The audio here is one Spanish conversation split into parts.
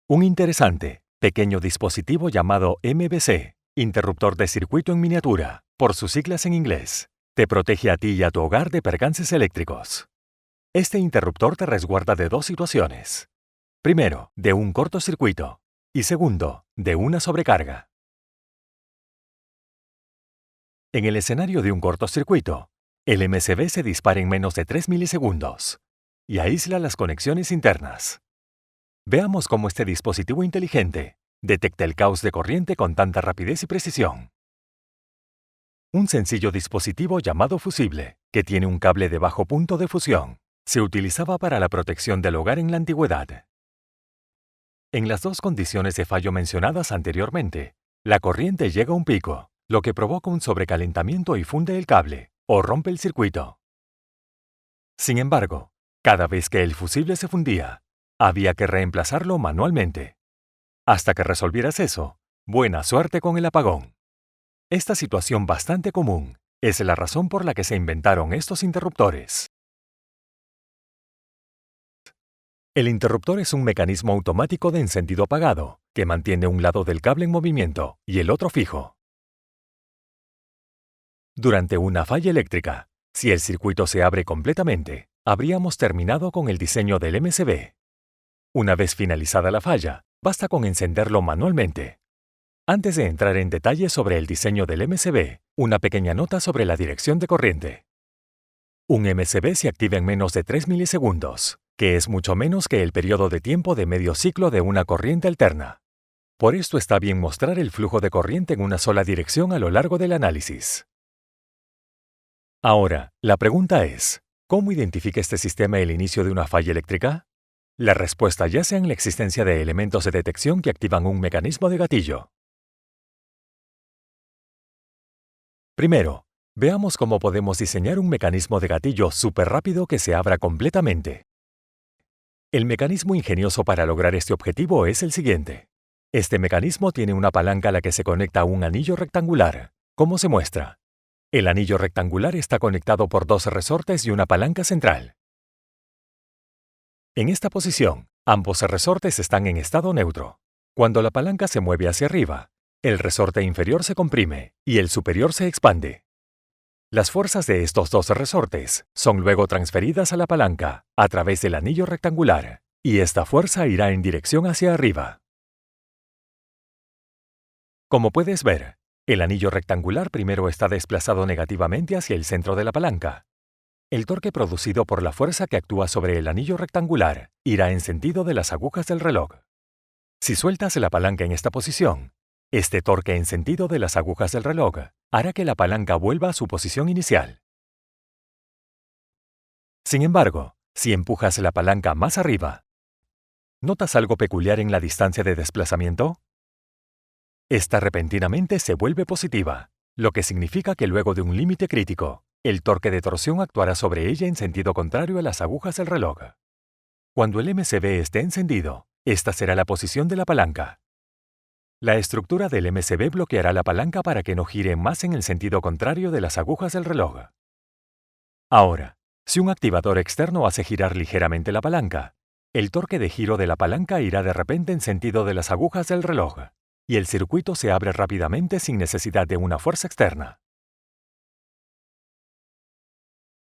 Un interesante, pequeño dispositivo llamado MBC, interruptor de circuito en miniatura, por sus siglas en inglés, te protege a ti y a tu hogar de percances eléctricos. Este interruptor te resguarda de dos situaciones. Primero, de un cortocircuito, y segundo, de una sobrecarga. En el escenario de un cortocircuito, el MCB se dispara en menos de 3 milisegundos y aísla las conexiones internas. Veamos cómo este dispositivo inteligente detecta el caos de corriente con tanta rapidez y precisión. Un sencillo dispositivo llamado fusible, que tiene un cable de bajo punto de fusión, se utilizaba para la protección del hogar en la antigüedad. En las dos condiciones de fallo mencionadas anteriormente, la corriente llega a un pico, lo que provoca un sobrecalentamiento y funde el cable, o rompe el circuito. Sin embargo, cada vez que el fusible se fundía, había que reemplazarlo manualmente. Hasta que resolvieras eso, buena suerte con el apagón. Esta situación bastante común es la razón por la que se inventaron estos interruptores. El interruptor es un mecanismo automático de encendido apagado que mantiene un lado del cable en movimiento y el otro fijo. Durante una falla eléctrica, si el circuito se abre completamente, habríamos terminado con el diseño del MCB. Una vez finalizada la falla, basta con encenderlo manualmente. Antes de entrar en detalles sobre el diseño del MCB, una pequeña nota sobre la dirección de corriente. Un MCB se activa en menos de 3 milisegundos, que es mucho menos que el periodo de tiempo de medio ciclo de una corriente alterna. Por esto está bien mostrar el flujo de corriente en una sola dirección a lo largo del análisis. Ahora, la pregunta es, ¿cómo identifica este sistema el inicio de una falla eléctrica? La respuesta yace en la existencia de elementos de detección que activan un mecanismo de gatillo. Primero, veamos cómo podemos diseñar un mecanismo de gatillo súper rápido que se abra completamente. El mecanismo ingenioso para lograr este objetivo es el siguiente. Este mecanismo tiene una palanca a la que se conecta un anillo rectangular, como se muestra. El anillo rectangular está conectado por dos resortes y una palanca central. En esta posición, ambos resortes están en estado neutro. Cuando la palanca se mueve hacia arriba, el resorte inferior se comprime y el superior se expande. Las fuerzas de estos dos resortes son luego transferidas a la palanca a través del anillo rectangular, y esta fuerza irá en dirección hacia arriba. Como puedes ver, el anillo rectangular primero está desplazado negativamente hacia el centro de la palanca. El torque producido por la fuerza que actúa sobre el anillo rectangular irá en sentido de las agujas del reloj. Si sueltas la palanca en esta posición, este torque en sentido de las agujas del reloj hará que la palanca vuelva a su posición inicial. Sin embargo, si empujas la palanca más arriba, ¿notas algo peculiar en la distancia de desplazamiento? Esta repentinamente se vuelve positiva, lo que significa que luego de un límite crítico, el torque de torsión actuará sobre ella en sentido contrario a las agujas del reloj. Cuando el MCB esté encendido, esta será la posición de la palanca. La estructura del MCB bloqueará la palanca para que no gire más en el sentido contrario de las agujas del reloj. Ahora, si un activador externo hace girar ligeramente la palanca, el torque de giro de la palanca irá de repente en sentido de las agujas del reloj, y el circuito se abre rápidamente sin necesidad de una fuerza externa.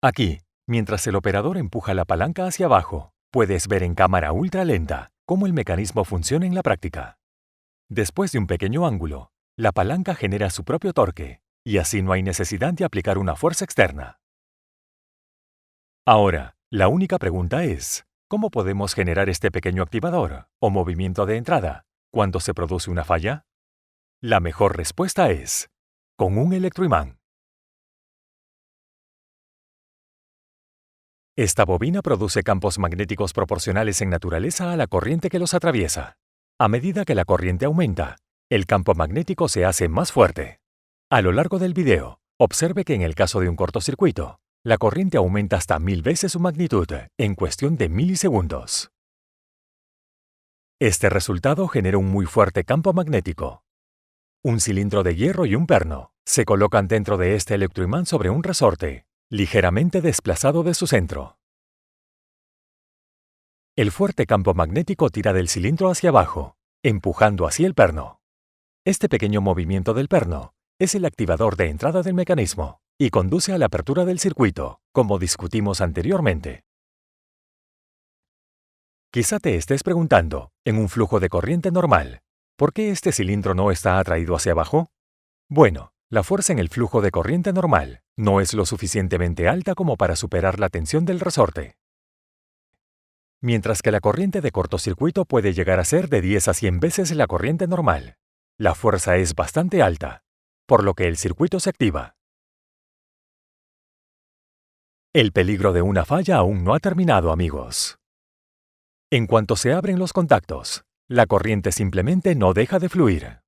Aquí, mientras el operador empuja la palanca hacia abajo, puedes ver en cámara ultra lenta cómo el mecanismo funciona en la práctica. Después de un pequeño ángulo, la palanca genera su propio torque, y así no hay necesidad de aplicar una fuerza externa. Ahora, la única pregunta es, ¿cómo podemos generar este pequeño activador, o movimiento de entrada, cuando se produce una falla? La mejor respuesta es, con un electroimán. Esta bobina produce campos magnéticos proporcionales en naturaleza a la corriente que los atraviesa. A medida que la corriente aumenta, el campo magnético se hace más fuerte. A lo largo del video, observe que en el caso de un cortocircuito, la corriente aumenta hasta 1000 veces su magnitud en cuestión de milisegundos. Este resultado genera un muy fuerte campo magnético. Un cilindro de hierro y un perno se colocan dentro de este electroimán sobre un resorte, ligeramente desplazado de su centro. El fuerte campo magnético tira del cilindro hacia abajo, empujando así el perno. Este pequeño movimiento del perno es el activador de entrada del mecanismo y conduce a la apertura del circuito, como discutimos anteriormente. Quizá te estés preguntando, en un flujo de corriente normal, ¿por qué este cilindro no está atraído hacia abajo? Bueno, la fuerza en el flujo de corriente normal no es lo suficientemente alta como para superar la tensión del resorte. Mientras que la corriente de cortocircuito puede llegar a ser de 10 a 100 veces la corriente normal, la fuerza es bastante alta, por lo que el circuito se activa. El peligro de una falla aún no ha terminado, amigos. En cuanto se abren los contactos, la corriente simplemente no deja de fluir.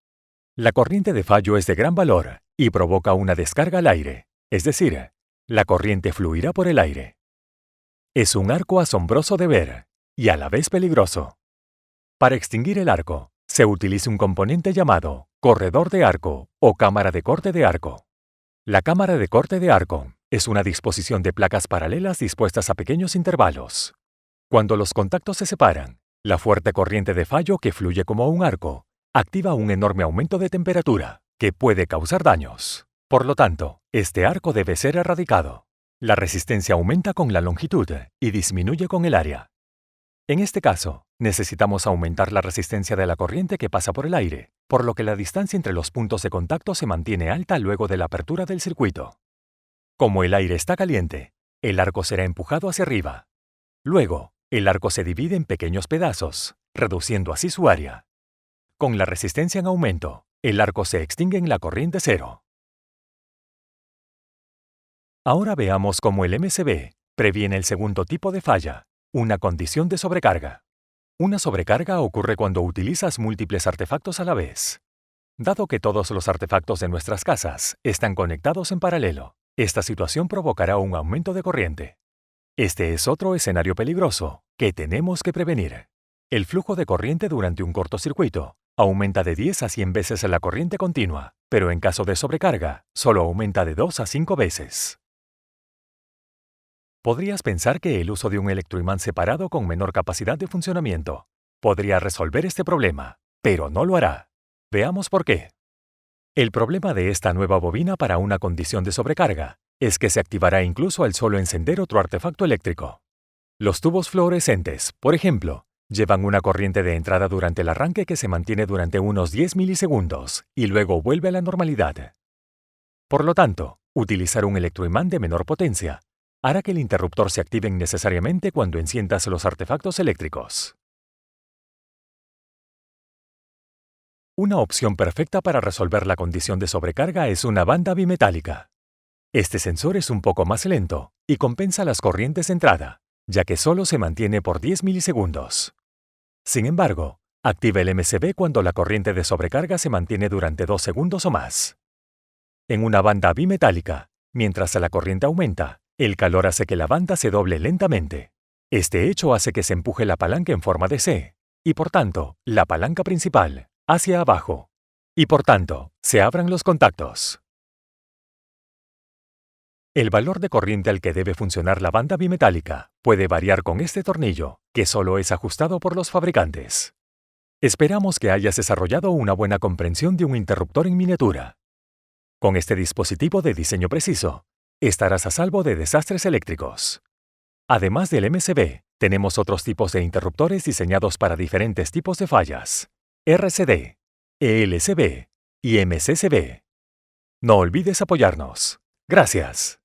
La corriente de fallo es de gran valor y provoca una descarga al aire, es decir, la corriente fluirá por el aire. Es un arco asombroso de ver y a la vez peligroso. Para extinguir el arco, se utiliza un componente llamado corredor de arco o cámara de corte de arco. La cámara de corte de arco es una disposición de placas paralelas dispuestas a pequeños intervalos. Cuando los contactos se separan, la fuerte corriente de fallo que fluye como un arco activa un enorme aumento de temperatura que puede causar daños. Por lo tanto, este arco debe ser erradicado. La resistencia aumenta con la longitud y disminuye con el área. En este caso, necesitamos aumentar la resistencia de la corriente que pasa por el aire, por lo que la distancia entre los puntos de contacto se mantiene alta luego de la apertura del circuito. Como el aire está caliente, el arco será empujado hacia arriba. Luego, el arco se divide en pequeños pedazos, reduciendo así su área. Con la resistencia en aumento, el arco se extingue en la corriente cero. Ahora veamos cómo el MCB previene el segundo tipo de falla, una condición de sobrecarga. Una sobrecarga ocurre cuando utilizas múltiples artefactos a la vez. Dado que todos los artefactos de nuestras casas están conectados en paralelo, esta situación provocará un aumento de corriente. Este es otro escenario peligroso que tenemos que prevenir. El flujo de corriente durante un cortocircuito aumenta de 10 a 100 veces la corriente continua, pero en caso de sobrecarga, solo aumenta de 2 a 5 veces. Podrías pensar que el uso de un electroimán separado con menor capacidad de funcionamiento podría resolver este problema, pero no lo hará. Veamos por qué. El problema de esta nueva bobina para una condición de sobrecarga es que se activará incluso al solo encender otro artefacto eléctrico. Los tubos fluorescentes, por ejemplo, llevan una corriente de entrada durante el arranque que se mantiene durante unos 10 milisegundos y luego vuelve a la normalidad. Por lo tanto, utilizar un electroimán de menor potencia hará que el interruptor se active innecesariamente cuando enciendas los artefactos eléctricos. Una opción perfecta para resolver la condición de sobrecarga es una banda bimetálica. Este sensor es un poco más lento y compensa las corrientes de entrada, ya que solo se mantiene por 10 milisegundos. Sin embargo, activa el MCB cuando la corriente de sobrecarga se mantiene durante 2 segundos o más. En una banda bimetálica, mientras la corriente aumenta, el calor hace que la banda se doble lentamente. Este hecho hace que se empuje la palanca en forma de C, y por tanto, la palanca principal, hacia abajo, y por tanto, se abran los contactos. El valor de corriente al que debe funcionar la banda bimetálica puede variar con este tornillo, que solo es ajustado por los fabricantes. Esperamos que hayas desarrollado una buena comprensión de un interruptor en miniatura. Con este dispositivo de diseño preciso, estarás a salvo de desastres eléctricos. Además del MCB, tenemos otros tipos de interruptores diseñados para diferentes tipos de fallas: RCD, ELCB y MCCB. No olvides apoyarnos. Gracias.